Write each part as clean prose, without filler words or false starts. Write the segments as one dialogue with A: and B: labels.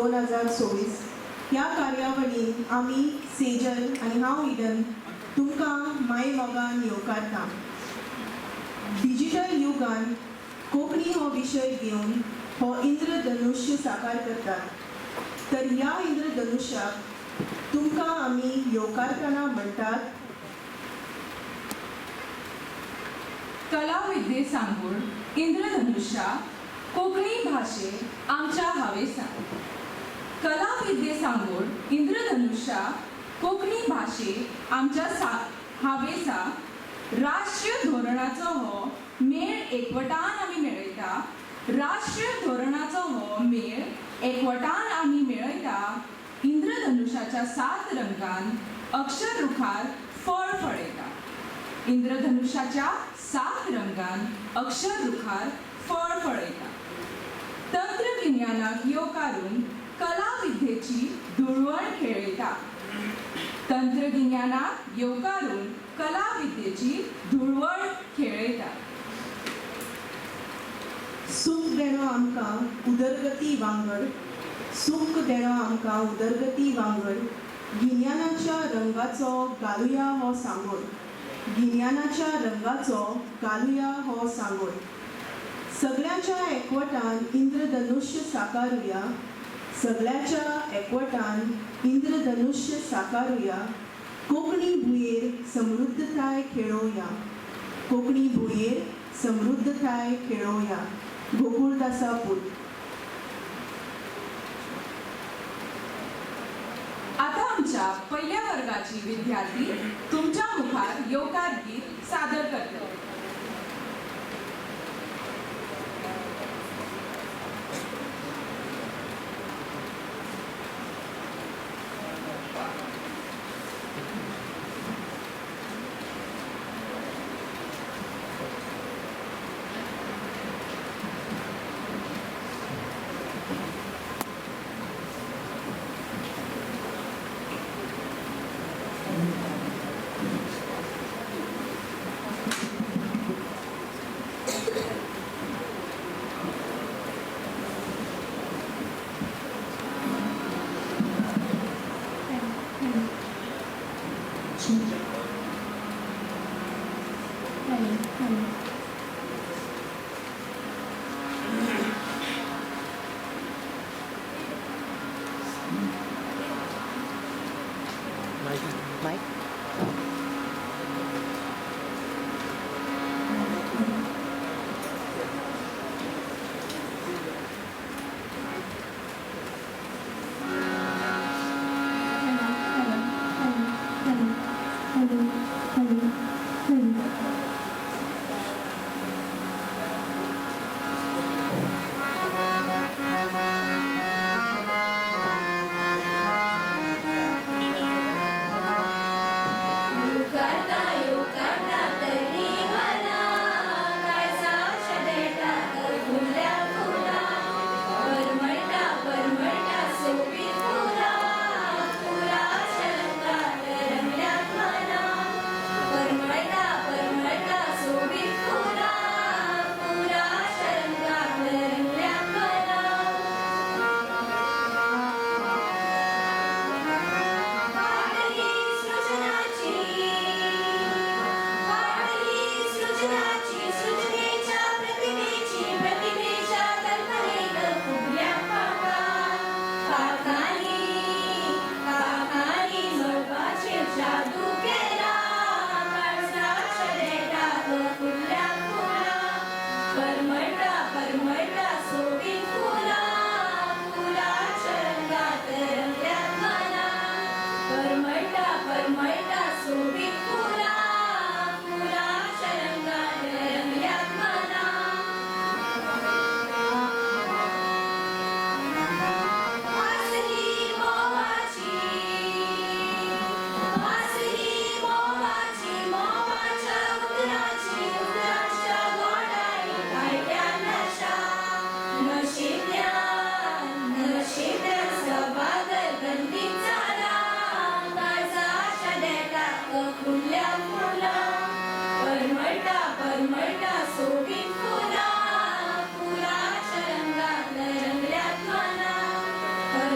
A: 2024 ह्या कार्यावळीक आमी सेजल आनी हांव इडन तुमकां माय मोगान येवकारता। डिजिटल युगान कोंकणी हो विशय घेवन हो इंद्रधनुष्य साकार करतात, तर ह्या इंद्रधनुष्याक तुमकां आमी येवकारतना म्हणटात
B: कला विद्ये सांगूड इंद्रधनुष्या कोंकणी भाशे आमच्या हावेसा। कला विद्ये सांगूड इंद्रधनुष्या कोंकणी भाशे आमच्या हावेसा। राष्ट्रीय धोरणाचो हो मेळ एकवटान आमी मेळयता। राष्ट्रीय धोरणाचो हो मेळ एकवटान आमी मेळयता। इंद्रधनुष्याच्या 7 रंगान अक्षर रुखार फळ फळयता। इंद्रधनुष्याच्या 7 रंगान अक्षर रुखार फळ फळयता। तंत्रगिन्यानाक येवकारून कला विद्येची धुळवण खेळयता। तंत्रगिन्यानाक येवकारून कला विद्येची धुळवण खेळयता।
A: सुख देणो आमकां उदरगती वांगड, सुख देणो आमकां उदरगती वांगड, गिन्यानाच्या रंगाचो घालुया हो सांगोड। गिन्यानाच्या रंगाचो घालुया हो सांगोड। सगळ्याच्या एकवटान इंद्रधनुष्य साकारुया। सगळ्याच्या एकवटान इंद्रधनुष्य साकारुया। कोंकणी भुंयेर समृद्धताय खेळोया। कोंकणी भुंयेर समृद्धताय खेळोया। गोकुळदासा पूत।
B: आता आमच्या पहिल्या वर्गाची विद्यार्थी तुमच्या मुखार येवकार गीत सादर करतले।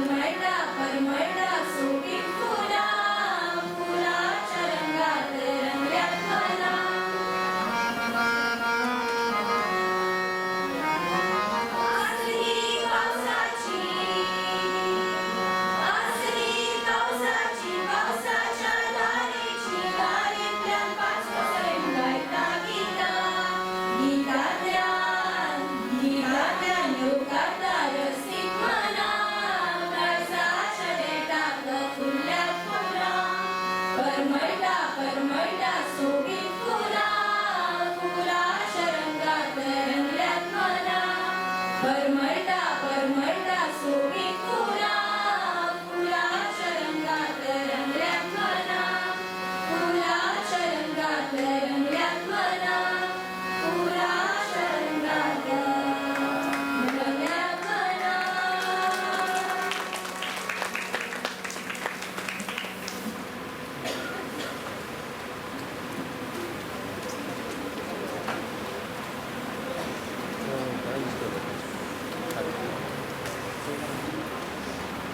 C: परमळता परमळता सोबीत फुला फुलाच्या रंगात रंगल्यात मना आसली पावसाची पावसाच्या धारेची धारेतल्या पाच कोसळून गायता गीतातल्या युगातला रसिक मना काळजाच्या देठात फुलल्यात फुला परमळता परमळता सोबीत फुला फुलाच्या रंगात रंगल्यात मना परमळता परमळता सोबीत फुला फुलाच्या रंगात रंगल्यात मना फुलाच्या रंगात रंगल्यात मना फुलाच्या रंगात रंगल्यात मना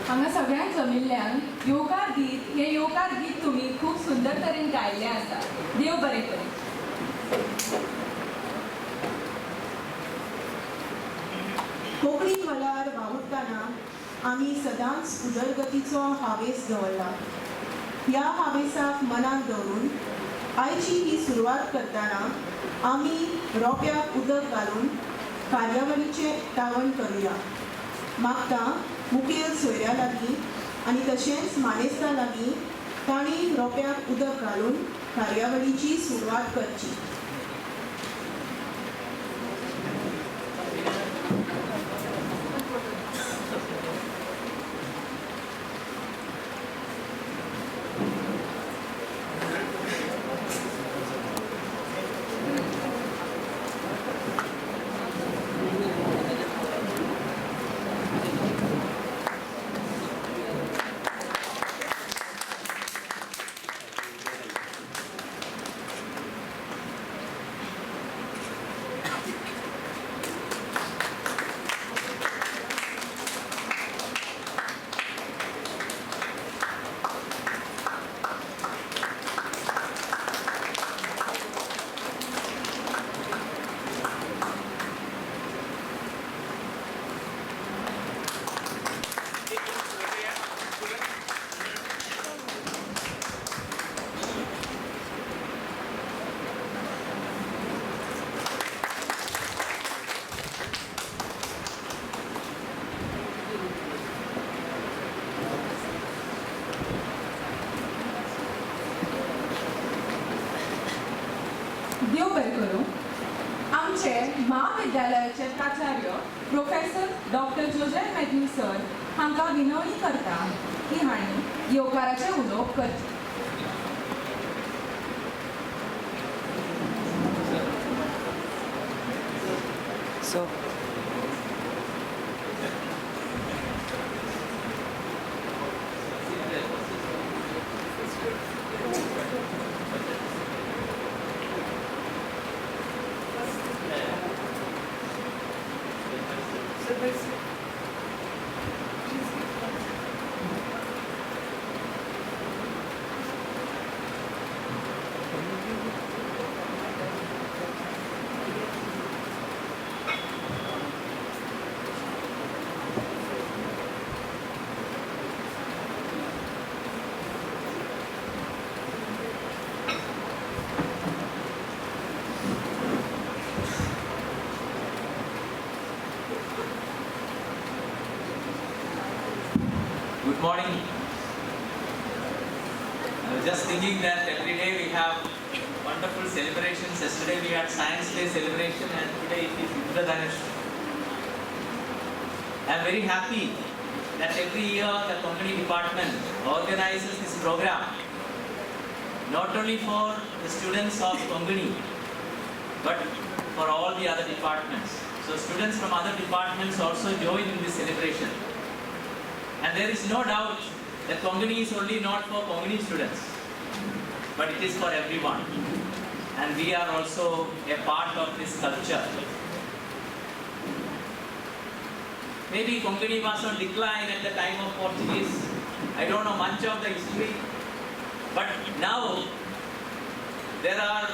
B: हांगा सगळ्यांक जमिल्ल्यांक योगार गीत हे योगार गीत तुम्ही खूप सुंदर तरेन गायल्लें आसा. देव बरें करूं.
A: कोंकणी मळार वावुरतना आमी सदांच उदरगतीचो हावेस दवरला. ह्या हावेसाक मनात दवरून आयची ही सुरवात करतना आमी रोप्याक उदक घालून कार्यावळीचें उक्तावण करुया. मागता मुखेल सोयऱ्या लागीं आनी तशेंच मानेस्तां लागीं तांणी रोप्याक उदक घालून कार्यावळीची सुरवात करची.
B: देव बरें करूं. आमचे महाविद्यालयाचे प्राचार्य professor doctor Joseph Matthew sir हांकां विनवणी करता की हांणी येवकाराचे उलोवप करचें.
D: So,
E: Good morning. I was just thinking that every day we have wonderful celebrations. Yesterday we had Science Day celebration and today it is Indradhanush. I am very happy that every year the Konkani department organizes this program not only for the students of Konkani but for all the other departments. So students from other departments also join in this celebration. And there is no doubt that Konkani is only not for Konkani students, but it is for everyone. And we are also a part of this culture. maybe Konkani was on decline at the time of Portuguese. I don't know much of the history. But now, there are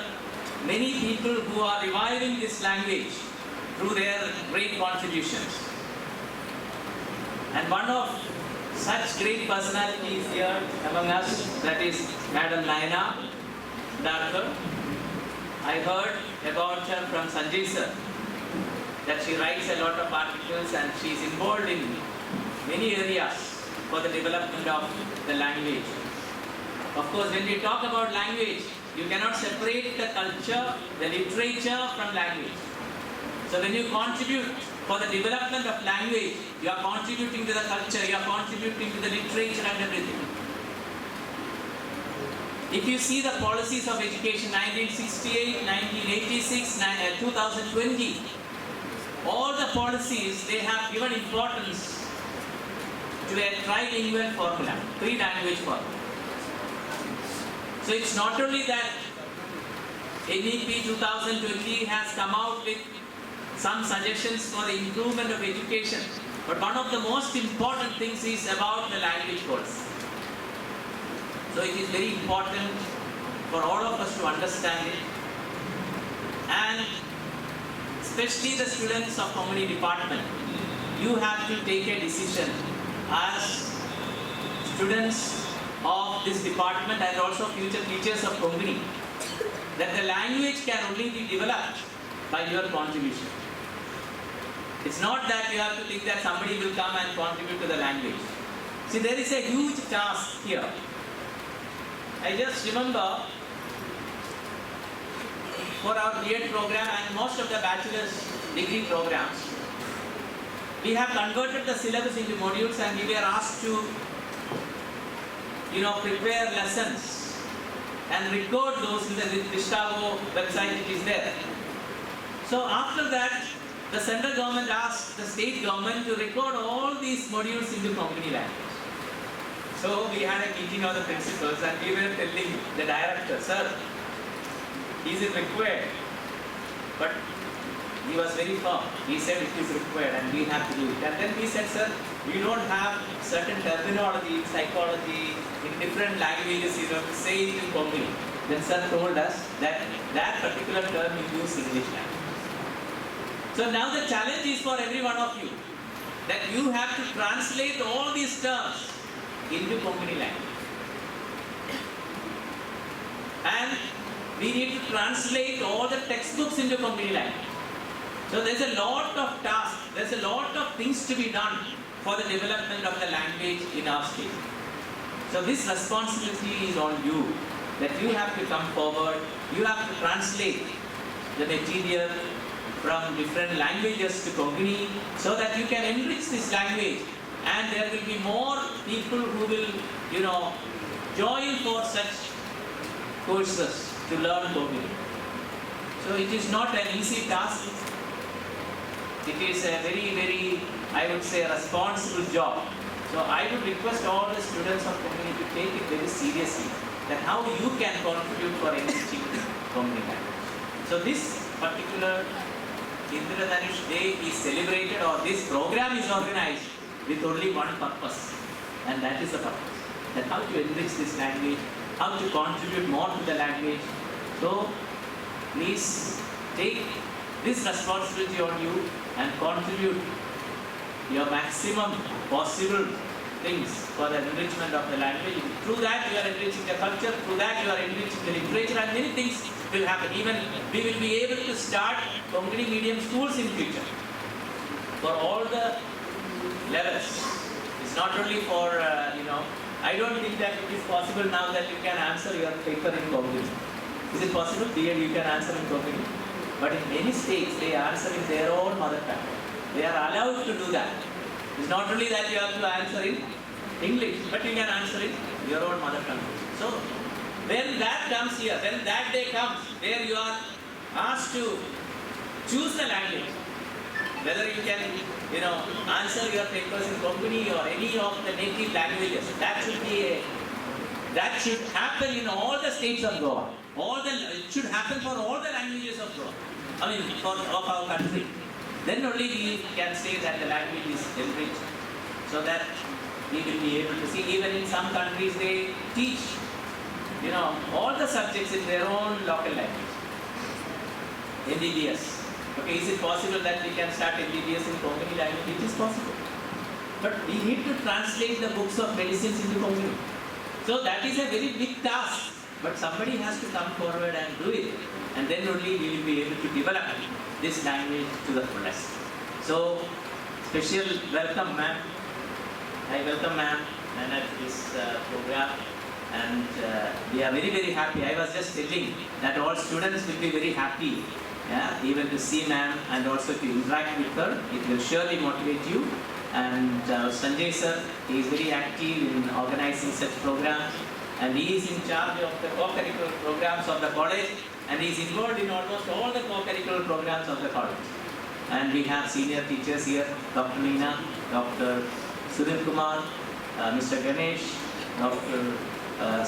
E: many people who are reviving this language through their great contributions. And one of such great personalities here among us, that is Madam Naina Darkar. I heard about her from Sanjay sir, that she writes a lot of articles and she is involved in many areas for the development of the language. Of course, when we talk about language, you cannot separate the culture, the literature from language. So when you contribute for the development of language, you are contributing to the culture, you are contributing to the literature and everything. If you see the policies of education 1968, 1986, 2020, all the policies, they have given importance to a trilingual formula, 3-language formula. So it's not only that NEP 2020 has come out with some suggestions for the improvement of education, but one of the most important things is about the language policy. So it is very important for all of us to understand it, and especially the students of Konkani department, you have to take a decision as students of this department and also future teachers of Konkani, that the language can only be developed by your contribution. It's not that you have to think that somebody will come and contribute to the language. See, there is a huge task here. I just remember for our B.Ed program and most of the bachelor's degree programs, we have converted the syllabus into modules and we were asked to prepare lessons and record those in the Gustavo website, it is there. So after that, the central government asked the state government to record all these modules into Konkani language. So we had a meeting of the principals and we were telling the director, sir, is it required? But he was very firm. He said it is required and we have to do it. And then we said, sir, we don't have certain terminology, psychology, in different languages, say it in Konkani. Then sir told us that that particular term you use English language. So now the challenge is for every one of you, that you have to translate all these terms into Konkani language. And we need to translate all the textbooks into Konkani language. So there's a lot of tasks, there's a lot of things to be done for the development of the language in our state. So this responsibility is on you, that you have to come forward, you have to translate the material from different languages to Konkani so that you can enrich this language and there will be more people who will, join for such courses to learn Konkani. So it is not an easy task. It is a very, very, I would say, responsible job. So I would request all the students of Konkani to take it very seriously, that how you can contribute for enriching Konkani language. So this particular Indradhanush Day is celebrated, or this program is organized with only one purpose, and that is the purpose, that how to enrich this language, how to contribute more to the language. So please take this responsibility on you and contribute your maximum possible things for the enrichment of the language. Through that you are enriching the culture, through that you are enriching the literature, and many things will happen. Even we will be able to start Konkani medium schools in future for all the levels. It's not only for, I don't think that it is possible now that you can answer your paper in Konkani. Is it possible? B.Ed you can answer in Konkani. But in many states, they answer in their own mother tongue. They are allowed to do that. It's not only that you have to answer in English, but you can answer in your own mother tongue. So, when that comes here, when that day comes, where you are asked to choose the language, whether you can, answer your papers in Konkani or any of the native languages, that should happen in all the states of Goa. It should happen for all the languages of Goa. Of our country. then only we can say that the language is enriched, so that we will be able to see. Even in some countries they teach, all the subjects in their own local language. MBBS. Okay, is it possible that we can start MBBS in Konkani language? It is possible. But we need to translate the books of medicines into Konkani. So that is a very big task. But somebody has to come forward and do it. And then only we will be able to develop this language to the fullest. So, special welcome, ma'am. I welcome ma'am at this program. And we are very, very happy. I was just telling that all students will be very happy, even to see ma'am and also to interact with her. It will surely motivate you. And Sanjay sir, he is very active in organizing such programs. And he is in charge of the co-curricular programs of the college. And he is involved in almost all the co-curricular programs of the college. And we have senior teachers here, Dr. Meena, Dr. Sudhir Kumar, Mr. Ganesh, Dr.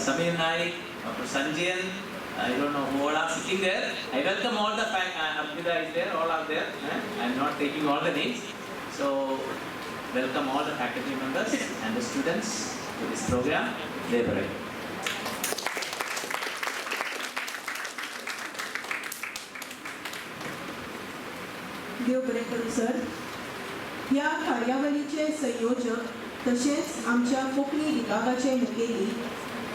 E: Samir Naik, Dr. Sanjayan, I don't know who all are sitting there. I welcome all the Abhida is there, all are there. I am not taking all the names. So, welcome all the faculty members and the students to this program. Devarai.
A: देव बरें करूं sir. ह्या कार्यावळीचे संयोजक तशेंच आमच्या कोंकणी विभागाचे मुखेली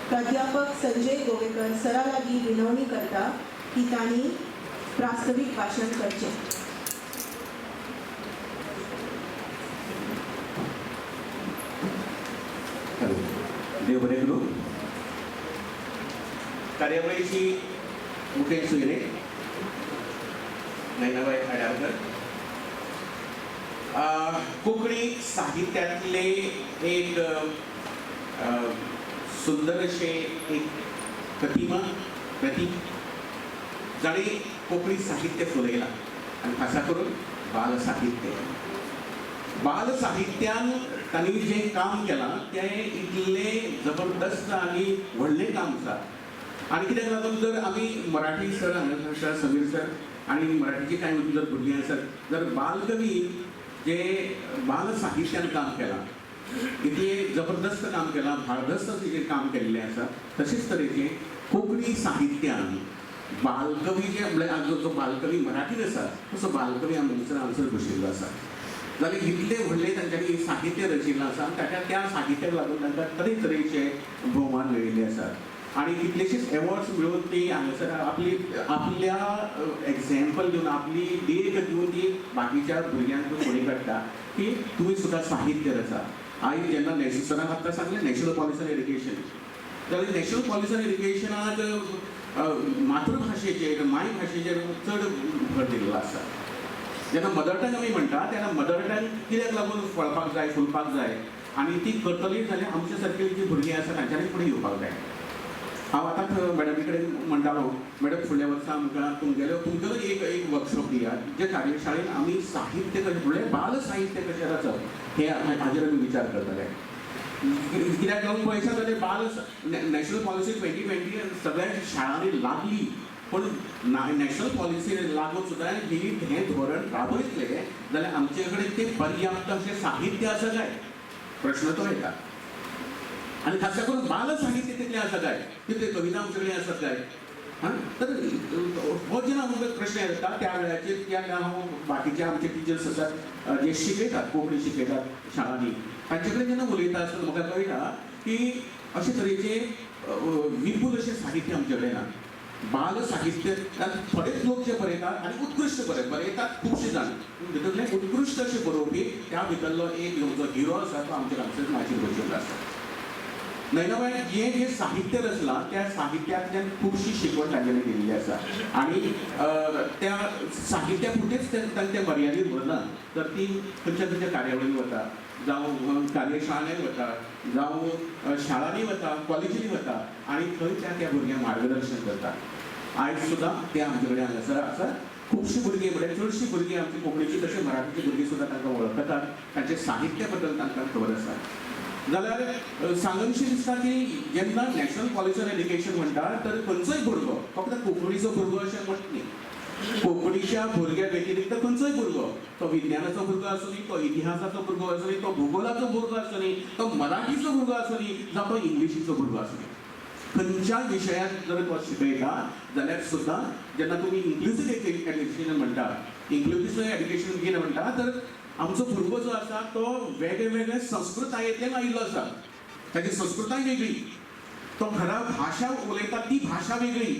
A: प्राध्यापक संजय गोवेकर सरा लागीं विनवणी करता की तांणी प्रास्ताविक भाशण करचें.
D: देव बरें करूं. कार्यावळीची मुखेल सोयरे नैनाबाई आडावकर, कोंकणी साहित्यातले एक सुंदर अशे एक प्रतीक जाणी कोंकणी साहित्य फुलयलां आनी खासा करून बाल साहित्य. बाल साहित्यान तांणी जें काम केलां तें इतलें जबरदस्त आनी व्हडलें काम आसा. आनी कित्याक लागून जर आमी मराठी सर हांगा आसा समीर सर आनी मराठीची कांय जर भुरगीं आसत जर बालकवी जे बाल साहित्यान काम केलां इतलें जबरदस्त काम केलां, भारदस्त जें काम केल्लें आसा तशेंच तरेचें कोंकणी साहित्यान बालकवी जे म्हळ्यार जो बालकवी मराठीन आसा तसो बालकवी हांगासर बशिल्लो आसा. जाल्यार इतलें व्हडलें तांच्यांनी साहित्य रचिल्लें आसा आनी त्या साहित्याक लागून तांकां तरेतरेचे भोवमान मेळिल्ले आसात. आणि कितलेशेच एवॉर्ड्स मिळून ती हांगासर आपल्या एग्जाम्पल दिवन आपली देख दिवन ती बाकीच्या भुरग्यांक फुडें काडटा की तुमी सुद्दां साहित्य रचा. आयज जेन्ना नॅशनल सरान आतां सांगलें नॅशनल पॉलिसी ऑन एड्युकेशन जाल्यार नॅशनल पॉलिसी ऑन एड्युकेशनाक मातृभाशेचेर मायभाशेचेर चड भर दिल्लो आसा. जेन्ना मदर टंग आमी म्हणटा तेन्ना मदर टंग कित्याक लागून फळपाक जाय फुलपाक जाय आनी ती करतली जाल्यार आमचे सारके जी भुरगीं आसा तांच्यांनी फुडें येवपाक जाय. हांव आतां मॅडमी कडेन म्हणटालो मॅडम फुडल्या वर्सा आमकां तुमकां एक वर्कशॉप दियात जे कार्यशाळेन आमी साहित्य कशें फुडलें बाल साहित्य कशें रचप हे हाजेर आमी विचार करतले. कित्याक लागून पळयशात जाल्यार बाल नॅशनल पॉलिसी 2020 सगळ्या शाळांनी लागली पण नॅशनल पॉलिसी लागून सुद्दां हें धोरण राबयतले जाल्यार आमचे कडेन तें पर्याप्त अशें साहित्य आसा काय प्रश्न तो येता. आणि खास करून बाल साहित्य तितलें आसा काय तितले कविता आमचे कडेन आसात काय. तर हो जेन्ना म्हाका प्रश्न येता त्या वेळाचेर त्या हांव बाकीचे आमचे टिचर्स आसात जे शिकयतात कोंकणी शिकयतात शाळांनी तांचे कडेन जेन्ना उलयता आसतना म्हाका कळटा की अशे तरेचे विपूल अशें साहित्य आमचे कडेन ना. बाल साहित्य थोडेच लोक जे बरयतात आनी उत्कृश्ट बरयतात खुबशे जाण भितरले उत्कृश्ट अशे बरोवपी त्या भितरलो एक जो हिरो आसा तो आमचे हांगसर म्हाजी बशिल्लो आसा. नैनाबाई जे साहित्य रचलां त्या साहित्यांतल्यान खुबशी शिकवण तांगेली दिल्ली आसा आनी त्या साहित्या पुरतेच तांचे मर्यादीत उरना तर ती खंयच्या खंयच्या कार्यावळींनी वता जावं कार्यशाळांनी वता जावं शाळांनी वता कॉलेजींनी वता आनी थंय त्या भुरग्यांक मार्गदर्शन करता. आयज सुद्दां ते आमचे कडेन हांगासर आसा. खुबशीं भुरगीं म्हणजे चडशीं भुरगीं आमची कोंकणीची तशें मराठीची भुरगीं सुद्दां तांकां वळखतात तांचे साहित्या बद्दल तांकां खबर आसा. जाल्यार सांगनशी दिसता की जेन्ना नॅशनल पॉलिसी ऑन एड्युकेशन म्हणटा तर खंयचोय भुरगो फक्त कोंकणीचो भुरगो अशें म्हणट न्ही कोंकणीच्या भुरग्या व्यतिरिक्त खंयचोय भुरगो, तो विज्ञानाचो भुरगो आसुनी, तो इतिहासाचो भुरगो आसुनी, तो भूगोलाचो भुरगो आसुनी, तो मराठीचो भुरगो आसुनी, जावं तो इंग्लिशीचो भुरगो आसुनी, खंयच्याय विशयांत जर तो शिकयता जाल्यार सुद्दां जेन्ना तुमी इन्क्लुसीव एड्युकेशन म्हणटा, इन्क्लुसीव एड्युकेशन कितें म्हणटा, तर आमचो भुरगो जो आसा तो वेगळे वेगळे संस्कृतायेंतल्यान आयिल्लो आसा, ताची संस्कृताय वेगळी, तो घरा भाशा उलयता ती भाशा वेगळी,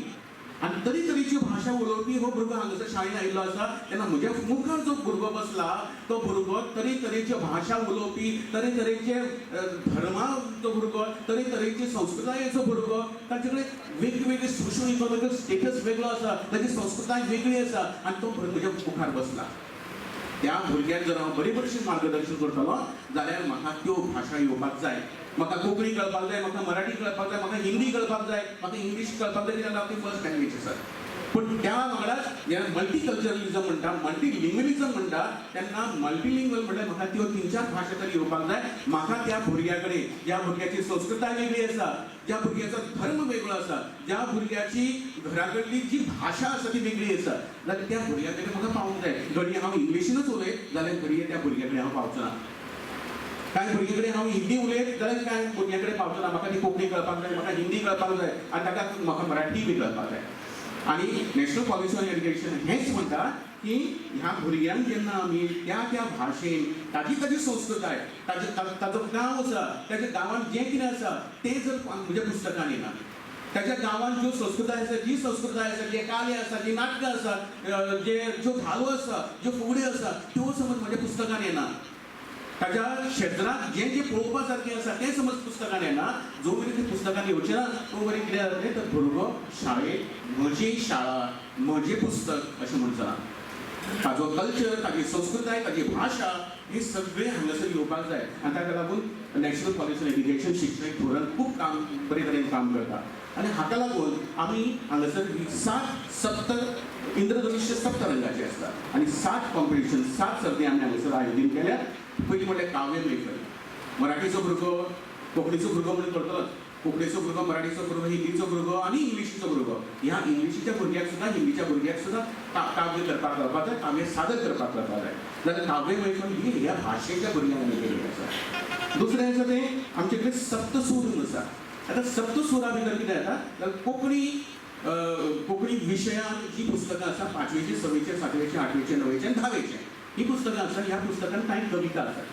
D: आनी तरेतरेची भाशा उलोवपी हो भुरगो हांगासर शाळेन आयिल्लो आसा, तेन्ना म्हज्या मुखार जो भुरगो बसला तो भुरगो तरेतरेच्यो भाशा उलोवपी, तरेतरेचे धर्माचो भुरगो, तरेतरेचे संस्कृतायेचो भुरगो, ताचे कडेन वेगवेगळे सोशो इकॉनॉमिकल स्टेटस वेगळो आसा, ताची संस्कृताय वेगळी आसा, आनी तो भुरगो म्हज्या मुखार बसला. त्या भुरग्याक जर हांव बरे भशेन मार्गदर्शन करतलो जाल्यार म्हाका त्यो भाशा येवपाक जाय. म्हाका कोंकणी कळपाक जाय, म्हाका मराठी कळपाक जाय, म्हाका हिंदी कळपाक जाय, म्हाका इंग्लीश कळपाक जाय, कित्याक आपली फर्स्ट लँग्वेज आसा. पण त्या वांगडाच जेन्ना मल्टीकल्चरलिझम म्हणटा, मल्टीलिंग्वलिझम म्हणटा, तेन्ना मल्टीलिंग्वल म्हटल्यार म्हाका त्यो 3-4 भाशा तरी येवपाक जाय. म्हाका त्या भुरग्या कडेन, ज्या भुरग्याची संस्कृताय वेगळी आसा, ज्या भुरग्याचो धर्म वेगळो आसा, ज्या भुरग्याची घरा कडली जी भाशा आसा ती वेगळी आसा, जाल्यार त्या भुरग्या कडेन म्हाका पावूंक जाय. घडये हांव इंग्लिशीनूच उलयत जाल्यार घडये त्या भुरग्या कडेन हांव पावचो ना. कांय भुरगे कडेन हांव हिंदी उलयत जाल्यार कांय भुरग्या कडेन पावचो ना. म्हाका ती कोंकणी कळपाक जाय, म्हाका हिंदी कळपाक जाय, आनी ताका म्हाका मराठी बी कळपाक जाय. आणि नॅशनल पॉलिसी ऑन एड्युकेशन हेच म्हणटा की ह्या भुरग्यांक जेन्ना आमी त्या त्या भाशेन ताजी ताजी संस्कृताय, ताजो गांव आसा, ताच्या गांवांत जें कितें आसा तें जर म्हज्या पुस्तकान येना, ताच्या गांवांत ज्यो संस्कृताय आसा, जी संस्कृताय आसा, जे काले आसा, जी नाटकां आसा, ज्यो धालो आसा, ज्यो फुगड्यो आसा, त्यो समज म्हज्या पुस्तकान येना, ताच्या क्षेत्रांत जें जें पळोवपा सारकें आसा तें समज पुस्तकान येना, जो मेरेन तें पुस्तकान येवचें ना तो मेरेन कितें जातलें, तर भुरगो शाळेंत म्हजी शाळा म्हजें पुस्तक अशें म्हणचना. ताजो कल्चर, ताजी संस्कृताय, ताजी भाशा हे सगळें हांगासर येवपाक जाय. आनी ताका लागून नॅशनल पॉलिसी ऑन एड्युकेशन शिक्षणीक धोरण खूब काम बरे तरेन काम करता. आनी हाका लागून आमी हांगासर 7 सप्त इंद्रधनुष्य सप्तरंगाचे आसता आनी 7 कॉम्पिटिशन, 7 सर्ती आमी हांगासर आयोजीत केल्या. पयलीं म्हणल्यार काव्य मैफल, मराठीचो भुरगो कोंकणीचो भुरगो म्हणून करतलोच, कोंकणीचो भुरगो मराठीचो भुरगो, हिंदीचो भुरगो आनी इंग्लिशीचो भुरगो. ह्या इंग्लिशीच्या भुरग्याक सुद्दां, हिंदीच्या भुरग्याक सुद्दां काव्य करपाक लावपाक जाय, काव्य सादर करपाक लावपाक जाय. जाल्यार काव्य मैफल ही ह्या भाशेच्या भुरग्यांक आमी केल्ली आसा. दुसरें आसा तें आमचे कडेन सप्तसूर आसा. आतां सप्तसुरा भितर कितें जाता, जाल्यार कोंकणी विशयांत जी पुस्तकां आसा 5वेचे, 6वेचे, 7वेचे, 8वेचे, 9वेचे आनी 10वेचे ही पुस्तकां आसा. ह्या पुस्तकांत कांय कविता आसात.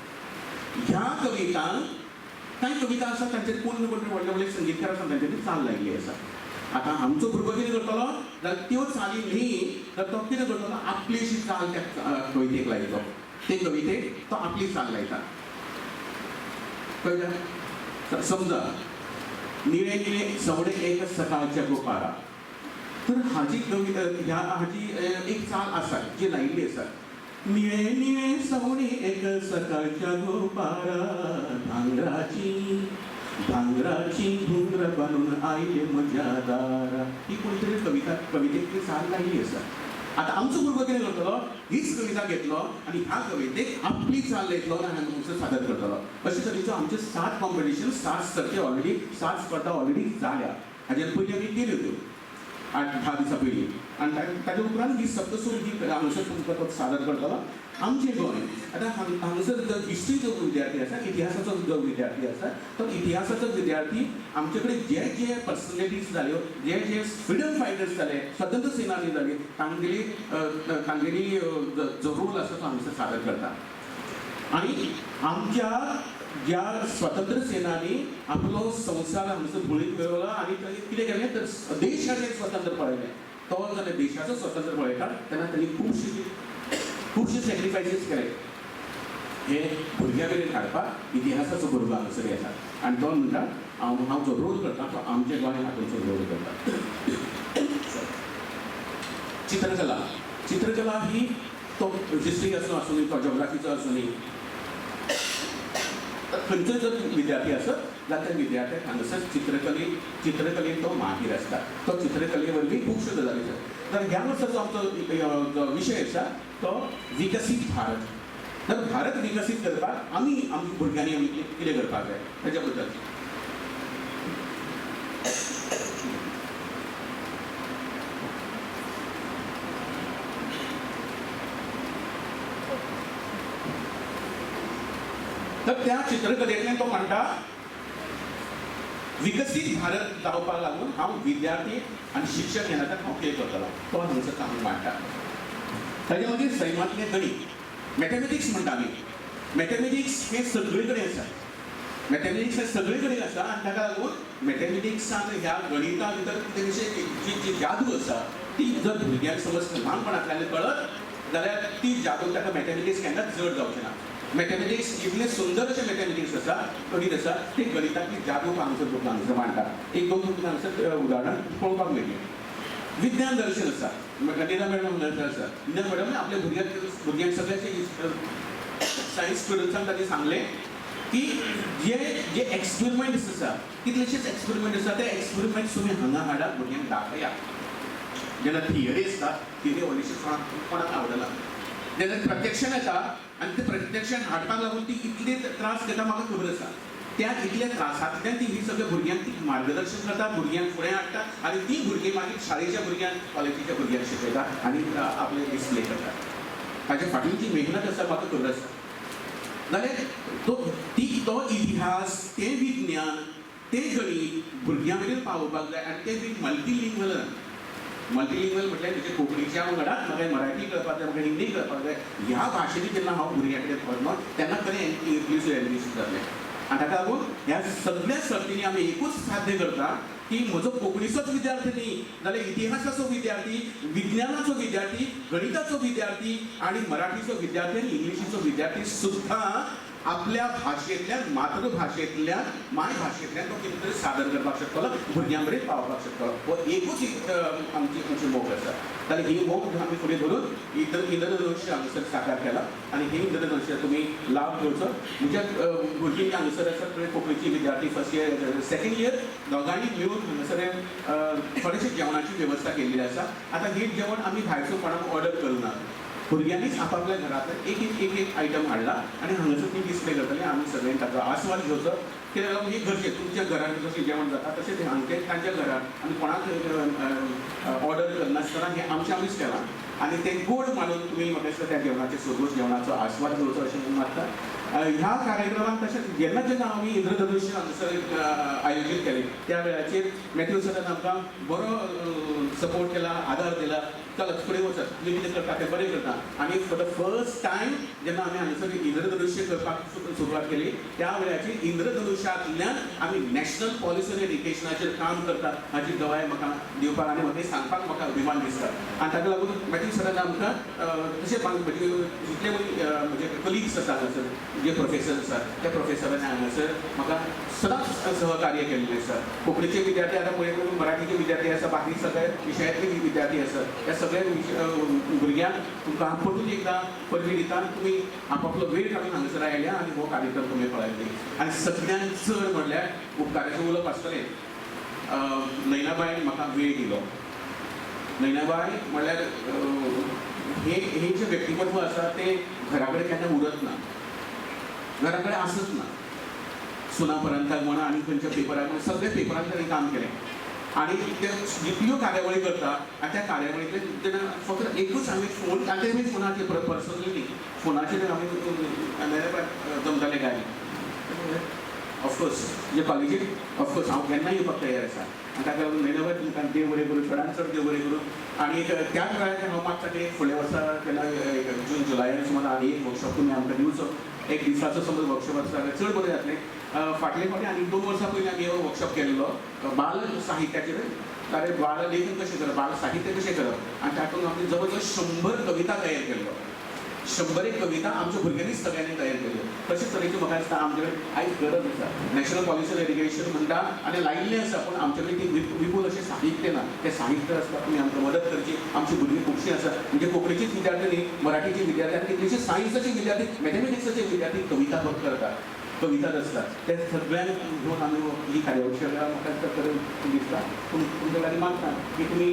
D: ह्या कवितांक कांय कविता आसा तांचेर कोण व्हडले व्हडले संगीतकार आसा तांच्यांनी चाल लायिल्ली आसा. आतां आमचो भुरगो कितें करतलो, जाल्यार त्यो चाली न्ही, तर तो कितें करतलो, आपलीशी चाल त्या कवितेक लायतलो. ते कवितेक तो आपली चाल लायता. कळ्ळें? समजा निळे निळे सवडे एक सकाळच्या गोपारा, तर हाजी कविता हाजी एक चाल आसा जी लायिल्ली आसा. निळे निळे सवडे एक सकाळच्या गोपारा, भांगराची घुंगरा बांदून आयले म्हज्या दारा. ही कोणतरी कवितेक ती चाल लायिल्ली आसा. आतां आमचो भुरगो कितें करतलो, हीच कविता घेतलो आनी ह्या कवितेक आपली चाल लायतलो आनी हांगा सादर करतलो. अशे तरेचो आमचे 7 कॉम्पिटिशन, 7 सर्ती ऑलरेडी, 7 स्पर्धा ऑलरेडी जाल्या. हाज्यान पयलीं आमी केल्यो त्यो 8-10 दिसां पयलीं. आनी ताच्या उपरांत ही सप्तसूर ही हांगासर तुमकां तो सादर करतलो. आमचें गोंय आतां हांगासर जो हिस्ट्रीचो विद्यार्थी आसा, इतिहासाचो जो विद्यार्थी आसा, तो इतिहासाचो विद्यार्थी आमचे कडेन जे जे पर्सनॅलिटीज जाल्यो, जे जे फ्रिडम फायटर्स जाले, स्वतंत्र सेनानी जाली, तांगेली जो रोल आसा तो हांगासर सादर करता. आनी आमच्या ज्या स्वतंत्र सेनानी आपलो संवसार हांगासर भुळीत मेळयलो आनी तांणी कितें केलें, तर देशाचें स्वतंत्र पळयलें. तो जाल्यार देशाचो स्वतंत्र पळयता तेन्ना तांणी खुबशे सॅक्रिफायसीस केले. हे भुरग्या कडेन हाडपाक इतिहासाचो भुरगो हांगासर येता आनी तो म्हणटा हांव जो रोल करता तो आमच्या गोंयांत हातूंचो रोल करता. चित्रकला ही तो हिस्ट्री आसूनी, तो जॉग्राफीचो आसूनी, खंयचोय जर विद्यार्थी आसत जाल्यार त्या विद्यार्थ्याक हांगासर चित्रकलेन तो माहीर आसता. तो चित्रकले वरवीं खुबश्यो गजाली आसात. तर ह्या वर्साचो आमचो विशय आसा तो विकसीत भारत. तर भारत विकसीत करपाक आमच्या भुरग्यांनी आमी कितें करपाक जाय ताच्या बद्दल. तर त्या चित्रकलेतल्यान तो म्हणटा विकसीत भारत जावपाक लागून हांव विद्यार्थी आनी शिक्षक ह्या नात्यान हांव कितें करतलो तो हांगसर काम मांडटा. ताजे मागीर सैमांतलें गणित मॅथमॅटिक्स म्हणटा आमी. मॅथमॅटिक्स हें सगळे कडेन आसा. मॅथमॅटिक्स हें सगळे कडेन आसा आनी ताका लागून मॅथमॅटिक्सान ह्या गणिता भितर कितें जी जादू आसा ती जर भुरग्यांक समज ल्हानपणांतल्यान कळत जाल्यार ती जादू ताका मॅथमॅटिक्स केन्नाच जड जावचें ना. मॅथमॅटिक्स इतलें सुंदर अशें मॅथमॅटिक्स आसा गणित आसा ती गणितांतली जादू हांगसर मांडटा. एक दोन तुमकां हांगसर उदाहरण पळोवपाक मेळटलीं. विज्ञान दर्शन आसा. नीना मॅडम आसा. नीना मॅडम आपल्या भुरग्यांक सगळ्याचे सायन्स स्टुडंट्सांक तांणी सांगलें की जे एक्सपेरिमेंट्स आसा कितलेशेच एक्सपेरिमेंट आसा ते एक्सपेरिमेंट्स तुमी हांगा हाडात भुरग्यांक दाखया. जेन्ना थियरी आसता थियरी व्हडलीशी कोणाक आवडना. जेन्ना प्रत्यक्षान येता आनी ते प्रत्यक्षान हाडपाक लागून ती कितले त्रास घेता म्हाका खबर आसा. त्या इतल्या त्रासांतल्यान ती ही सगळ्या भुरग्यांक ती मार्गदर्शन करता भुरग्यांक फुडें हाडटा आनी ती भुरगीं मागीर शाळेच्या भुरग्यांक कॉलेजीच्या भुरग्यांक शिकयता आनी आपले डिस्प्ले करता. ताच्या फाटली जी मेहनत आसा म्हाका खबर आसा. जाल्यार तो इतिहास तें विज्ञान तें गणित भुरग्यां मेरेन पावोवपाक जाय आनी तें बी मल्टीलिंग्वल म्हटल्यार तुजे कोंकणीच्या वांगडाच म्हाका मराठी कळपाक जाय म्हाका हिंदी कळपाक जाय. ह्या भाशेनी जेन्ना हांव भुरग्यां कडेन पडलो तेन्ना खरें इंग्लीश जातलें. आनी ताका लागून ह्या सगळ्या सर्तींनी आमी एकूच साध्य करता की म्हजो कोंकणीचोच विद्यार्थी न्ही जाल्यार इतिहासाचो विद्यार्थी विज्ञानाचो विद्यार्थी गणिताचो विद्यार्थी आनी मराठीचो विद्यार्थी आनी इंग्लिशीचो विद्यार्थी सुद्दां आपल्या भाशेंतल्यान मातृभाशेंतल्यान मायभाशेंतल्यान तो कितें तरी सादर करपाक शकतलो भुरग्यां मेरेन पावपाक शकतलो. हो एकूच आमची मोख आसा. जाल्यार ही मोख आमी फुडें धरून इंद्रधनुश्य हांगसर साकार केला आनी ही इंद्रधनुश्य तुमी लाभ घेवचो. म्हज्या भुरगीं हांगसर आसात थंय कोंकणीची विद्यार्थी फर्स्ट इयर सेकंड इयर दोगांयनी मेळून हांगसर थोडेशें जेवणाची वेवस्था केल्ली आसा. आतां ही जेवण आमी भायरसून कोणाक ऑर्डर करूना. भुरग्यांनीच आपापल्या घरांतल्यान एक आयटम हाडला आनी हांगासर ती डिस्प्ले करतली. आमी सगळ्यांनी ताचो आस्वाद घेवचो. कित्याक लागून ही घरचें तुमच्या घरांत जशें जेवण जाता तशें हांगा तांच्या घरांत आमी कोणाक ऑर्डर करनासतना हें आमीच केलां आनी तें गोड मानून तुमी म्हाका दिसता त्या जेवणाचे सोगोस जेवणाचो आस्वाद घेवचो अशें म्हणून मागता. ह्या कार्यक्रमाक तशेंच जेन्ना आमी इंद्रधनुश्य हांगसर आयोजीत केलें त्या वेळाचेर मॅथ्यू सरान आमकां बरो सपोर्ट केला आदार दिला. चलत फुडें वचत तुमी कितें करता तें बरें करता. आनी फॉर द फर्स्ट टायम जेन्ना आमी हांगसर इंद्रधनुश्य करपाक सुरवात केली त्या वेळाचेर इंद्रधनुश्यांतल्यान आमी नॅशनल पॉलिसी ऑन एड्युकेशनाचेर काम करतात हाची गवाय म्हाका दिवपाक आनी म्हाका सांगपाक म्हाका अभिमान दिसता. आनी ताका लागून मॅथ्यू सरान आमकां तशें जितले म्हजे कलिग्स आसा हांगासर जे प्रोफेसर आसात त्या प्रोफेसरांनी हांगासर म्हाका सदांच सहकार्य केल्लें आसा. कोंकणीचे विद्यार्थी आतां पळय मराठीचे विद्यार्थी आसा बाकी सगळे विशयांतले विद्यार्थी आसात. त्या सगळ्या भुरग्यांक तुमकां हांव परतून एकदां परबी दिता. तुमी आपापलो वेळ काडून हांगासर आयल्या आनी हो कार्यक्रम तुमी पळयले. आनी सगळ्यांत चड म्हणल्यार उपकाराचें उलोवप आसतलें नैनाबाईन म्हाका वेळ दिलो. नैनाबाई म्हणल्यार हे जे व्यक्तिमत्व आसा ते घरा कडेन केन्ना उरत ना घरा कडेन आसच ना. सुनापरांताक म्हणा आनी खंयच्या पेपराक म्हणा सगळ्या पेपरांत ताणें काम केलें आनी ते जितल्यो कार्यावळी करता आनी त्या कार्यावळींतल्यान जेन्ना फक्त एकूच हांवें फोन ताचे बी फोनाचेर पर्सनली न्ही फोनाचेर हांवें जमतालें काय ऑफकोर्स जे कॉलेजींत ऑफकोर्स हांव केन्नाय येवपाक तयार आसा. आनी ताका लागून नैनाबाई तुमकां देव बरें करूं चडांत चड देव बरें करूं. आनी त्याच वेळाचेर हांव मागता की फुडल्या वर्सा केन्ना जून जुलयान सुमार आनी एक वर्कशॉप तुमी आमकां दिवचो. एक दिसाचो समज वर्कशॉप आसा जाल्यार चड बरें जातलें. फाटले फावटी आनी 2 वर्सां पयलीं आमी हो वर्कशॉप केल्लो बाल साहित्याचेर. जाल्यार बाल लेखन कशें करप बाल साहित्य कशें करप आनी तातूंत आमी जवळ जवळ 100 कविता तयार केल्लो. 100 कविता आमच्या भुरग्यांनीच सगळ्यांनी तयार केल्यो. तशेंच तरेच्यो म्हाका दिसता आमचे कडेन आयज गरज आसा. नॅशनल पॉलिसी ऑन एड्युकेशन म्हणटा आनी लायिल्लें आसा पूण आमचे कडेन ती विपूल अशें साहित्य ना. तें साहित्य आसता तुमी आमकां मदत करची. आमची भुरगीं खुबशीं आसा म्हणजे कोंकणीचीच विद्यार्थी न्ही मराठीची विद्यार्थी आनी कितलेशे सायन्साचे विद्यार्थी मॅथमॅटिक्साचे विद्यार्थी कविता करतात कविता रचतात. ते सगळ्यांक घेवन आमी ही कार्यावळ म्हाका दिसता तुमचे कडेन मागता की तुमी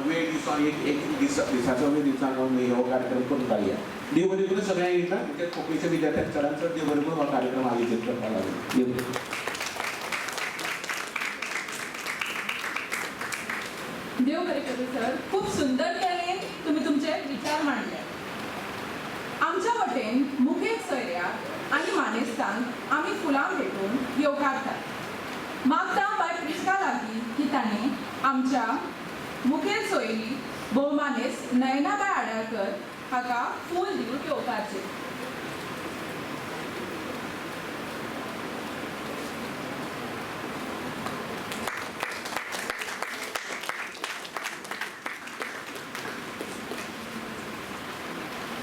D: वेळ दिसान एक दिसाचो वेळ दिसान हो कार्यक्रम करून घालया. देव बरें करून सगळ्यांक येता म्हणजे कोंकणीच्या विद्यार्थ्यांक चडांत चड देव बरें करून हो कार्यक्रम आयोजीत करपाक लागून देव बरें.
B: देव बरें करूं सर. खूप सुंदर तरेन तुम्ही तुमचे विचार मांडले. आमच्या वटेन मुखेल सोयऱ्याक आनी मानेस्तांक आमी फुलां भेटून येवकारतात. मागता बाय प्रिस्का लागीं की ताणें आमच्या मुखेल सोयरी भोवमानेस्त नयनाबाई आडाळकर हाका फूल दिवन येवकारचें.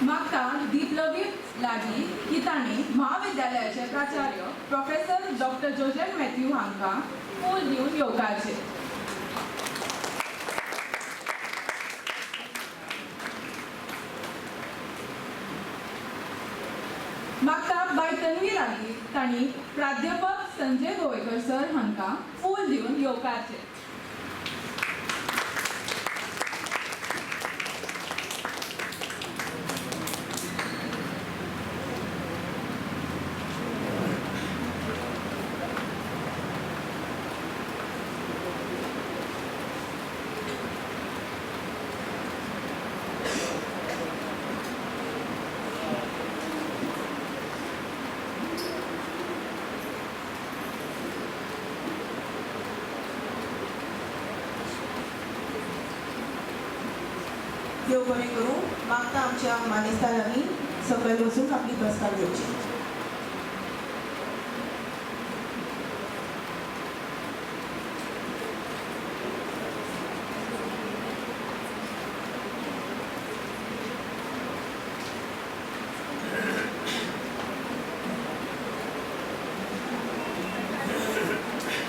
B: मागता दीपलवी लागीं की ताणें महाविद्यालयाचे प्राचार्य प्रोफेसर डॉक्टर जोसेफ मॅथ्यू हांकां फूल दिवन येवकारचें. मागता बाय तन्वी लागीं तांणी प्राध्यापक संजय गोवेकर सर हांकां फूल दिवन येवकारचें.
A: देव बरें करूं. मागता आमच्या मानेस्तां लागीं सकयल वचून आपली बसका घेवची.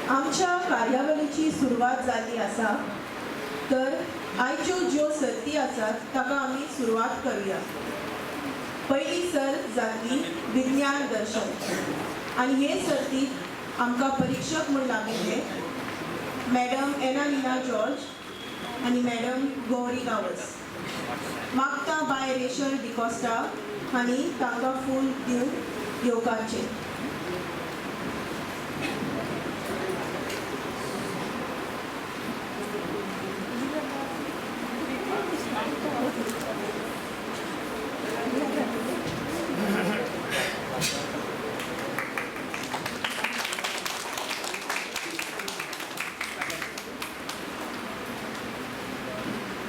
A: आमच्या कार्यावळीची सुरवात जाल्ली आसा, तर आयच्यो ज्यो सर्ती आसात ताका आमी सुरवात करुया. पयली सर्त जाल्ली विज्ञान दर्शन आनी हे सर्तीक आमकां परीक्षक म्हूण लागिल्ले मॅडम एनालिना जॉर्ज आनी मॅडम गौरी गावस. मागता बाय रेशल डिकोस्टा हांणी तांकां फूल दिवन येवकारचें.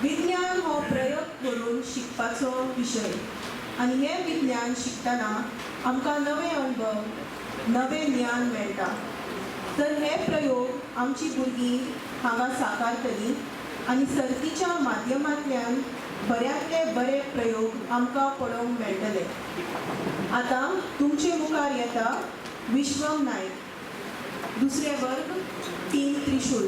A: विज्ञान हो प्रयोग करून शिकपाचो विशय आनी हें विज्ञान शिकतना आमकां नवे अनुभव, नवें ज्ञान मेळटा. तर हे प्रयोग आमची भुरगीं हांगा साकारतलीं आनी सर्तीच्या माध्यमांतल्यान बऱ्यांतले बरे प्रयोग आमकां पळोवंक मेळटले. आतां तुमचे मुखार येता विश्वम नायक, दुसरे वर्ग टीम त्रिशूल.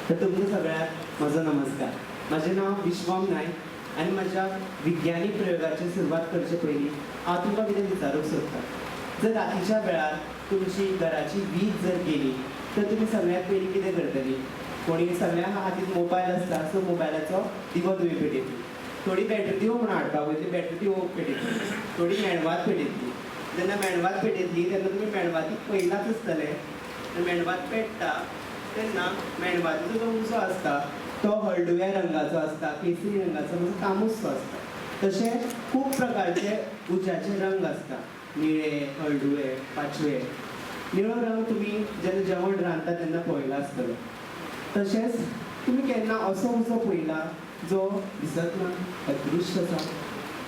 F: तर तुमकां सगळ्याक म्हजो नमस्कार. म्हजें नांव विश्वम नायक आनी म्हज्या विज्ञानीक प्रयोगाची सुरवात करचे पयलीं हांव तुमकां कितें विचारूंक सोदतां. जर रातीच्या वेळार तुमची घराची वीज जर गेली तर तुमी सगळ्यात पयलीं कितें करतली? कोणी सगळ्या हातींत मोबायल आसता सो मोबायलाचो दिवो तुमी पेटयतली. थोडी बॅटरी दिवो म्हणून हाडपाक वयतली, बॅटरी दिवो पेटयतली. थोडी मेणवात पेटयतली. जेन्ना मेणवात पेटयतली तेन्ना तुमी मेणवातीक पयलाच आसतले. मेणवात पेट्टा तेन्ना मेणवातीचो जो उजो आसता तो हळडुव्या रंगाचो आसता, केसरी रंगाचो म्हणजे तामुसो आसता. तशें खूब प्रकारचे उज्याचे रंग आसता, निळे, हळडुवे, पाचवे. निळो रंग तुमी जेन्ना जेवण रांदता तेन्ना पळयला आसतलो. तशेंच तुमी केन्ना असो उजो पळयला जो दिसत ना, अदृश्य आसा?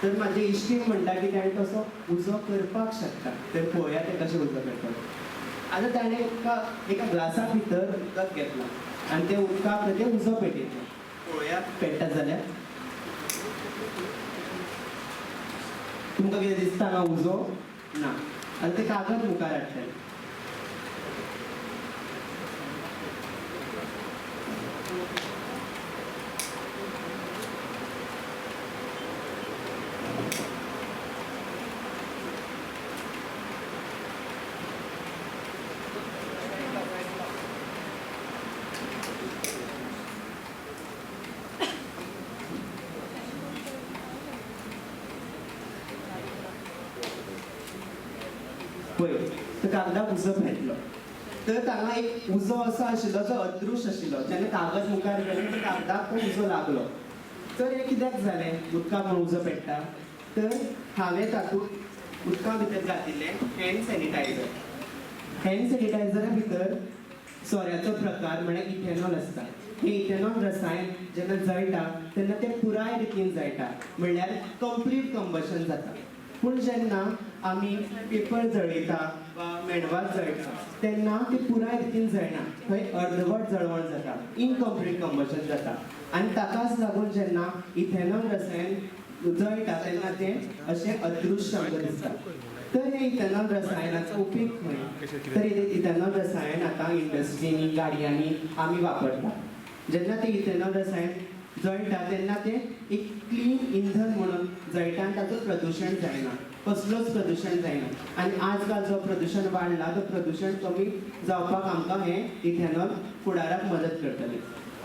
F: तर म्हाजे इश्टीण म्हणटा की ताणें तसो उजो करपाक शकता. तर पळोवया ते कशें उजो करतात. आतां ताणें एका ग्लासा भितर उदक घेतलां आनी त्या उदकाक ते उजो पेटयता. पळोवया पेट्टा जाल्यार. तुमकां कितें दिसता हांगा उजो ना. आनी ते कागद मुखार हाडटले. पळय तो कागदाक उजो पेटलो. तर हांगा एक उजो असो आशिल्लो जो अदृश्य आशिल्लो. जेन्ना कागद मुखार गेले त्या कागदाक तो उजो लागलो. तर हें कित्याक जालें उदकाक म्हणून उजो पेट्टा? तर हांवें तातूंत उदका भितर घातिल्लें हँड सॅनिटायझर. हँड सॅनिटायझरा भितर सोऱ्याचो प्रकार म्हळ्यार इथेनॉल आसता. हें इथेनॉल रसायन जेन्ना जळटा तेन्ना तें पुराय रितीन जळटा, म्हणल्यार कंप्लीट कंबशन जाता. पूण जेन्ना आमी पेपर जळयता वा मेणवात जळटा तेन्ना ती पुराय रितीन जळना, थंय अर्धवट जळवण जाता, इनकम्प्लीट कंबशन जाता. आनी ताकाच लागून जेन्ना इथेनॉल रसायन जळटा तेन्ना तें अशें अदृश्य आमकां दिसता. तर हे इथेनॉल रसायनाचो उपेग खंय? तर इथेनॉल रसायन आतां इंडस्ट्रीनी, गाडयांनी आमी वापरता. जेन्ना ते इथेनॉल रसायन जळटा तेन्ना तें एक क्लीन इंधन म्हणून जळटा आनी ताचो प्रदूशण जायना, कसलोच प्रदूशण जायना. आनी आजकाल जो प्रदूशण वाडला तो प्रदूशण कमी जावपाक आमकां हें इथेनॉल फुडाराक मदत करतलें.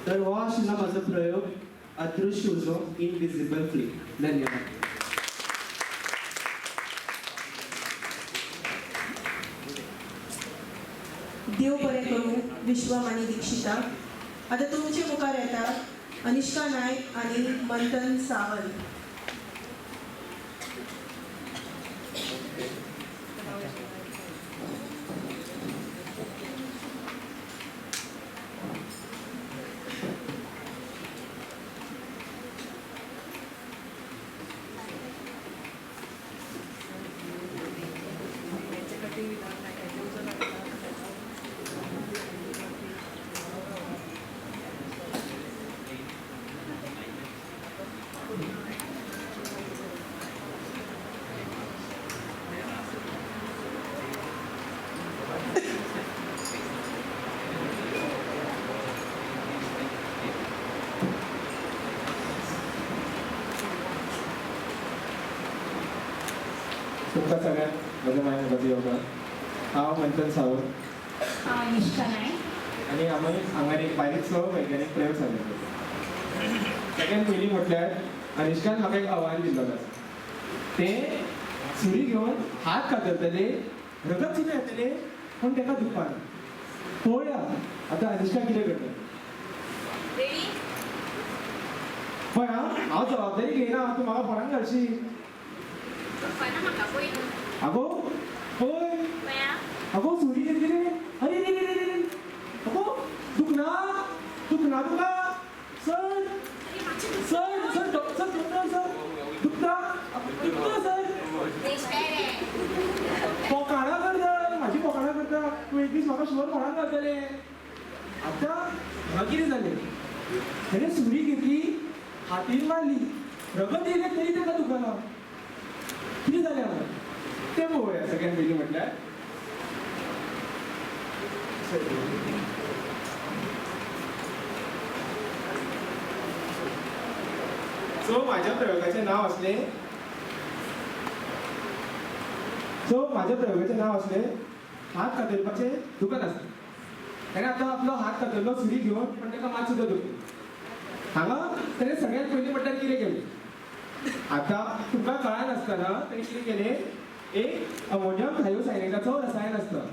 F: तर हो आशिल्लो म्हजो प्रयोग, अदृश्य उजो, इनविजिबल फ्लेम. धन्यवाद.
A: देव बरें करूं विश्वम आनी दिक्षिता. आतां तुमचे मुखार येता अनिष्का नायक आनी मंथन सावंत.
G: तुमकां सगळ्यांक म्हज्या मायन बरी योगा. हांव मंथन सावंत
C: हांव अनिष्का नायक.
G: आनी आमी हांगा एक बारीकसो वैज्ञानीक प्रयोग सादर करता. सगळ्यात पयलीं म्हटल्यार अनिश्कान म्हाका एक आव्हान दिल्लो आसा. तें सुरी घेवन हात कातरतले, रगत सुद्दां येतले पूण ताका दुखपाना. पळोवया आतां अनिश्का कितें करता.
C: रेडी?
G: पळय हांव जबाबदारी घेयना, तूं म्हाका फोडान घालशी.
C: फना म्हाका पळय न्हू.
G: आगो पळय,
C: पळया.
G: अगो सुरी घेतली रे. अरे रे रे रे रे, अगो दुखना दुखना तुका. सर सर सर सर दुखना सर, दुखता दुखता सर.
C: दिसताय रे.
G: पोकाळा करता, म्हाजी पोकाळा करता. तूं एक दीस म्हाका शुवर फोडान घालतले. आतां म्हाका कितें जालें, ताणें सुरी घेतली, हातीन मारली, रगत येयले तरी ताका दुखना. कितें जालें हांगा तें पळोवया सगळ्यान पयलीं म्हटल्यार. सो माझ्या प्रयोगाचे नाव असले हात कातरपाचे दुकान असते. ताणें आतां आपलो हात कातरलो सुरी घेवन पण ताका मात सुद्दां दुखली. हांगा ताणें सगळ्यात पयलीं म्हणल्यार कितें केलें, आतां तुमकां कळनासतना ताणें कितें केलें, एक अमोनियम थायोसायनेटाचो रसायन आसता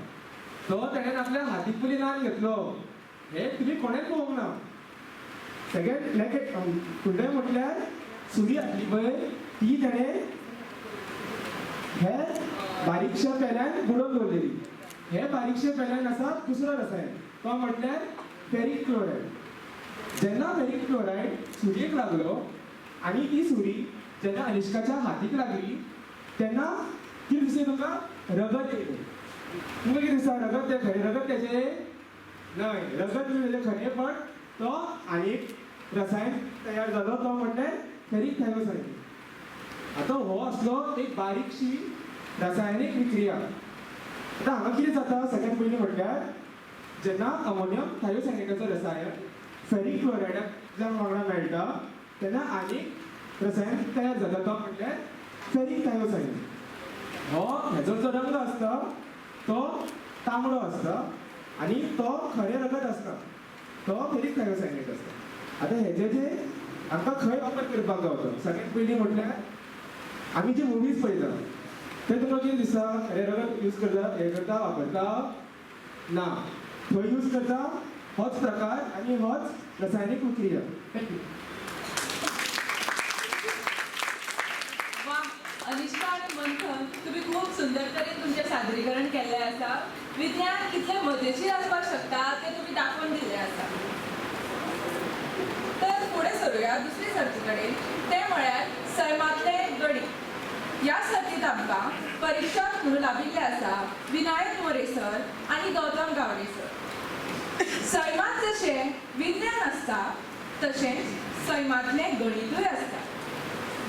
G: तो ताणें आपल्या हातीक पयलीं लावन घेतलो. हे तुमी कोणेच पळोवंक ना. सगळ्यात फुडलें म्हटल्यार सुरी आसली पळय ती ताणें हे बारीकशा पेल्यान बुडोवन दवरलेली. हे बारीकशे पेल्यान आसा दुसरो रसायन तो म्हटल्यार फेरीक क्लोरायड. जेन्ना फेरीक क्लोरायड सुरयेक लागलो आनी ती सुरी जेन्ना अनिश्काच्या हातीक लागली तेन्ना कितें दिसलें तुमकां, रगत येयली. तुमकां कितें दिसता, रगत तें खरें रगत तेजें न्हय, रगत तेजें खरें, पण तो आनीक रसायन तयार जालो तो म्हटल्यार फेरीक थायोसायनेट. आतां हो असलो एक बारीकशी रासायनीक विक्रिया. आतां हांगा कितें जाता, सगळ्यात पयलीं म्हटल्यार जेन्ना अमोनियम थायोसायनेटाचो रसायन फेरीक क्लोरायडाच्या वांगडा मेळटा तेन्ना आनीक रसायन तयार जाता तो म्हटल्यार फेरीक थायोसायनेट. हेजो जो रंग आसता तो तांबडो आसता आनी तो खरें रगत आसता तो फेरीक थायोसायनेट आसता. आतां हेजे जे आमकां खंय वापर करपाक गावता, सगळ्यात पयलीं म्हटल्यार आमी जे मुवीज पळयता ते तुमकां कितें दिसता, खरें रगत यूज करता, हे करता वापरता ना, थंय यूज करता होच प्रकार आनी होच रसायनीक विक्रिया. थँक्यू.
B: वा, अनिष्का आणि मंथन, तुम्ही खूप सुंदर तरेन तुमचें सादरीकरण केल्लें आसा. विज्ञान कितलें मजेशीर आसपाक शकता तें तुम्ही दाखोवन दिल्लें आसा. तर फुडें सरूया दुसरे सर्ती कडेन, तें म्हळ्यार सैमातलें गणित. ह्या सर्तींत आमकां परिक्षक म्हणून लाभिल्ले आसा विनायक मोरे सर आनी गौतम गावडे सर. सैमात जशें विज्ञान आसता तशेंच सैमातलें गणितूय आसता.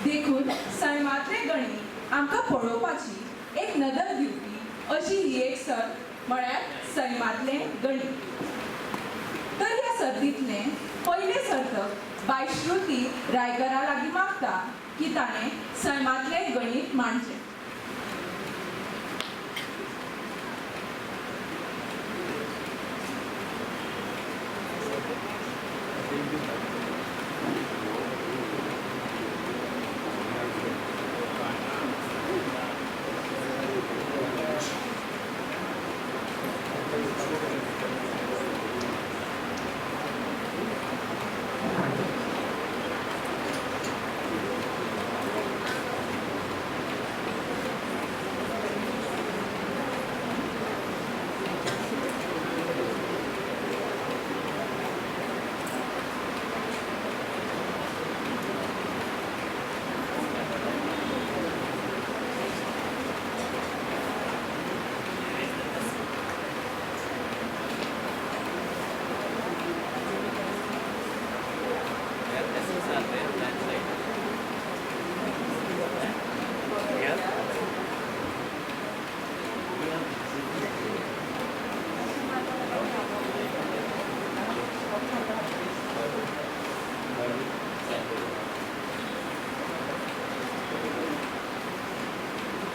B: देखून सैमातलें गणित आमकां पळोवपाची एक नदर दिवपी अशी ही एक सर्त म्हळ्यार सैमातलें गणित. तर ह्या सर्तींतलें पयलें सर्तक बाय श्रुती रायकरा लागीं मागता की ताणें सैमातलें गणित मांडचें.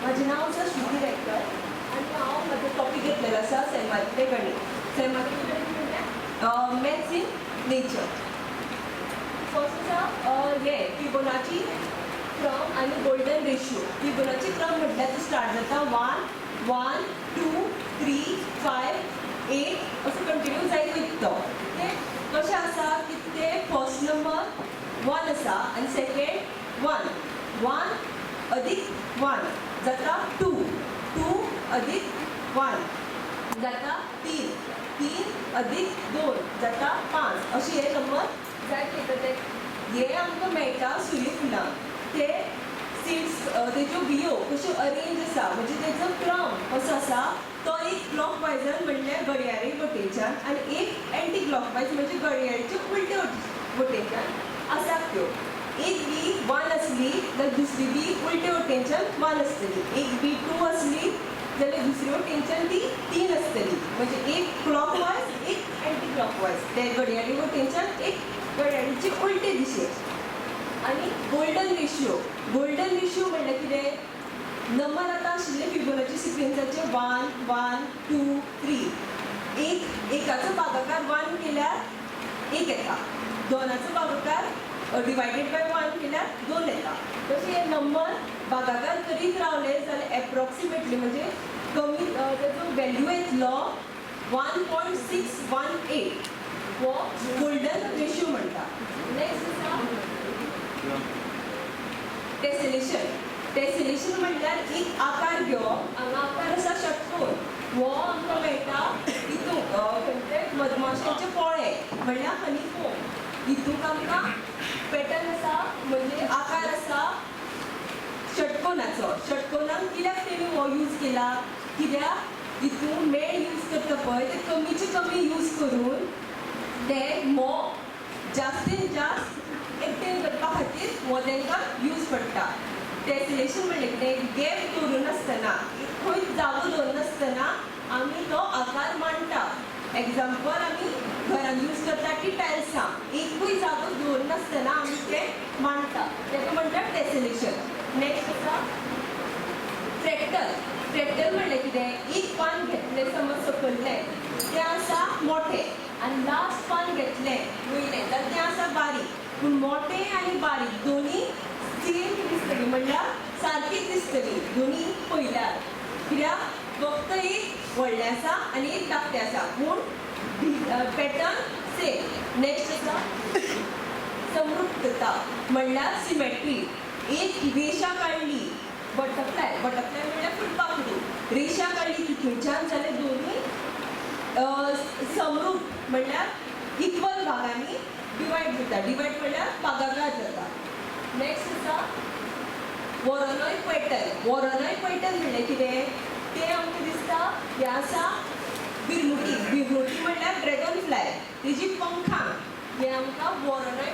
H: माझे नाव आसा श्रुती रेडकर आनी हांव म्हजो टॉपीक घेतलेलो आसा सैमातलें गणित. सैमातलें गणित म्हणल्यार मॅथ्स इन नेचर. फर्स्ट आसा हे फिबोनाची क्रम आनी गोल्डन रेशियो. फिबोनाची क्रम म्हटल्यार तो स्टार्ट जाता 1, 1, 2, 3, 5, 8 असो कंटिन्यू जायत वयता. ते कशें आसा की ते फर्स्ट नंबर 1 आसा आनी सेकेंड 1, 1 अधिक 1 जाता 2, 2 अधिक 1 जाता 3, 3 अधिक 2 जाता 5 अशी हे नंबर जायत वयता. ते हे आमकां मेळटा सुर्यफुलां. ते सीड्स तेज्यो बियो कश्यो अरेंज आसा म्हणजे तेजो क्रम कसो आसा तो एक क्लॉक वायजान म्हणल्यार घडयाळी वटेच्यान आनी एक एंटी क्लॉक वायज म्हणजे घडयाळीच्या उलट्या वटेच्यान आसा त्यो. एक बी 1 आसली जाल्यार दुसरी बी उलटे वटेच्यान 1 आसतली. एक बी 2 आसली जाल्यार दुसरे वटेच्यान ती 3 आसतली. म्हणजे एक क्लॉक वायज एक एंटी क्लॉक वायज ते घडयाळी वटेच्यान एक घडयाळीचे उलटे दिशेन. आनी गोल्डन रेशियो म्हणल्यार कितें नंबर आतां आशिल्ले फिबोनाची सिक्वेन्साचे 1 1 2 3 एकाचो भागाकार 1 केल्यार 1 येता, 2चो भागाकार डिवायडेड बाय 1 केल्यार 2 येता. तशें हे नंबर भागाकार करीत रावले जाल्यार एप्रॉक्सिमेटली म्हणजे कमी तेजो व्हॅल्यू येतलो 1.618 हो गोल्डन रेशियो म्हणटा. नेक्स्ट आसा टेसेलेशन म्हणल्यार एक आकार घेवप. हांगा आकार आसा षटकोन, हो आमकां मेळटा हितूंक खंयचे मधमाशांचे पोळे म्हणल्यार हनीकोम. हितूंक आमकां पॅटर्न आसा म्हणजे आकार आसा षटकोनाचो. षटकोनाक कित्याक तेणी हो यूज केला, कित्याक हितून मेण यूज करता पळय ते कमीचे कमी यूज करून ते जास्तीत जास्त एकटेन करपा खातीर हो तांकां यूज पडटा. टेसेलेशन म्हणलें कितें गॅप दवरून नासतना, खंय जागो दवरून नासतना आमी तो आकार मांडटा. एग्जाम्पल आमी घरान यूज करता की टायल्सां, एकूय जागो दवरून नासतना आमी ते मांडटा, ताका म्हणटा टेसेलेशन. नेक्स्ट आसा फ्रॅक्टल म्हणलें कितें एक पान घेतलें समज सकयल्लें तें आसा मोठें आनी लास्ट पान घेतलें वयलें जाल्यार तें आसा बारीक. पूण मोठें आनी बारीक दोनी सेम दिसतली म्हणल्यार सारकीच दिसतली दोनी पयल्यार, कित्याक फक्त एक व्हडलें आसा आनी एक धाकटें आसा पूण पॅटर्न सेम. नेक्स्ट आसा समृद्धता म्हणल्यार सिमेट्री. एक रेशा काडली बटरफ्लाय म्हणल्यार फुलपाखरू, रेशा काडली तितूनच्यान जाल्यार दोनी समरूप म्हणल्यार इक्वल भागांनी डिवायड जाता. डिवायड म्हणल्यार भागाकार जाता. नेक्स्ट आसा वोरोनॉय पैटर्न म्हणल्यार कितें तें आमकां दिसता हें आसा बिरमुटी म्हणल्यार ड्रॅगन फ्लाय, तेजी पंखां हें आमकां वोरोनॉय